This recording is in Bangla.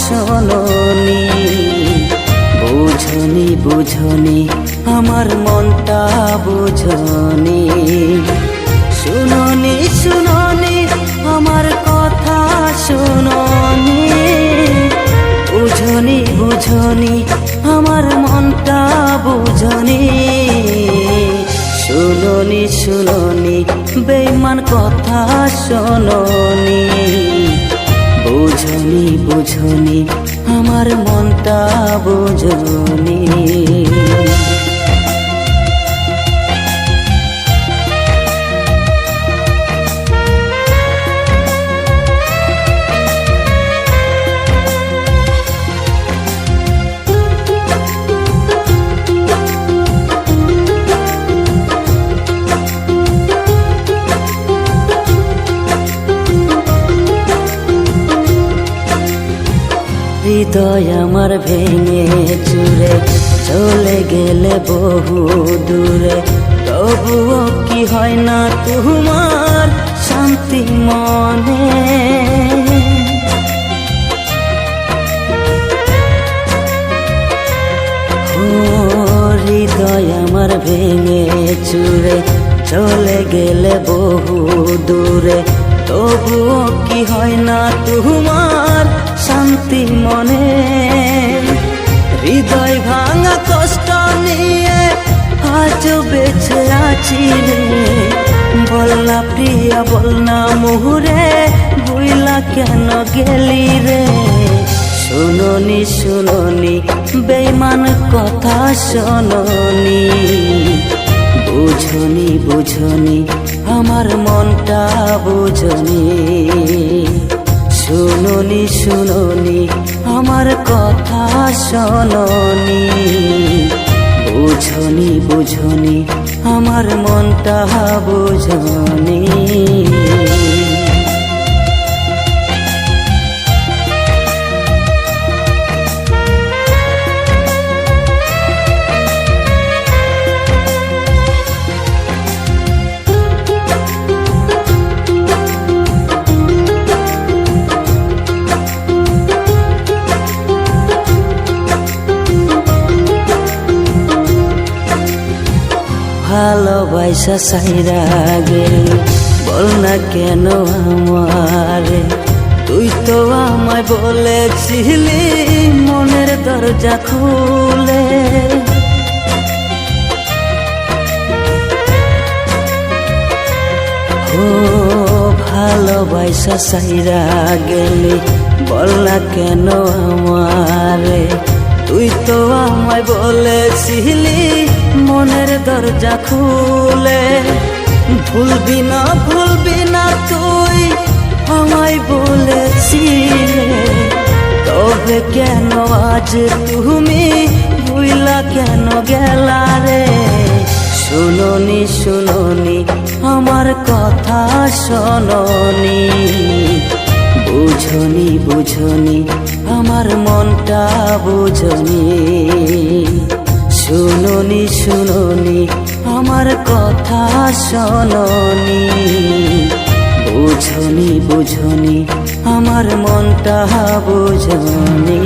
শোনোনি, বুঝনি বুঝনি আমার মনটা বুঝনি। শুনোনি শুনোনি আমার কথা শুনোনি, বুঝনি বুঝনি আমার মনটা বুঝনি। শুনোনি শুনোনি বেঈমান কথা শোনোনি, বুঝনি বুঝনি আমার মনটা বুঝনি। হৃদয় আমার ভেঙে চুরে চলে গেলে বহু দূরে, তবুও কি হয় না তোমার শান্তি মনে। হৃদয় আমার ভেঙে চুরে চলে গেলে বহু দূরে, তবুও কি হয় না তোমার শান্তি মনে। হৃদয় ভাঙা কষ্ট নিয়ে আজ বেঁচে আছি রে, বল না প্রিয়া বল না মুহুরে ভুইলা কেন গেলি রে। শুনোনি শুনোনি বেঈমান কথা শোনোনি, বুঝনি বুঝনি আমার মনটা বুঝনি। শুনোনি শুনোনি আমার কথা শোনোনি, বুঝনি বুঝনি আমার মনটা বুঝনি। ভালোবাসা সাইরা গেল বল না কেন আমারে, তুই তো আমায় বলেছিলি মনের দরজা খুলে। ও ভালোবাসা সাইরা গেলি বল না কেন আমারে, তুই তো আমায় বলেছিলি মনের দরজা খুলে। ভুলবি না তুই আমায় বলেছিলে, তবে কেন আজ তুমি ভুইলা কেন গেলা রে। শুনোনি শুনোনি আমার কথা শোনোনি, বুঝনি বুঝনি আমার মনটা বুঝনি। শুনোনি শুনোনি আমার কথা শোনোনি, বুঝনি বুঝনি আমার মনটা বুঝনি।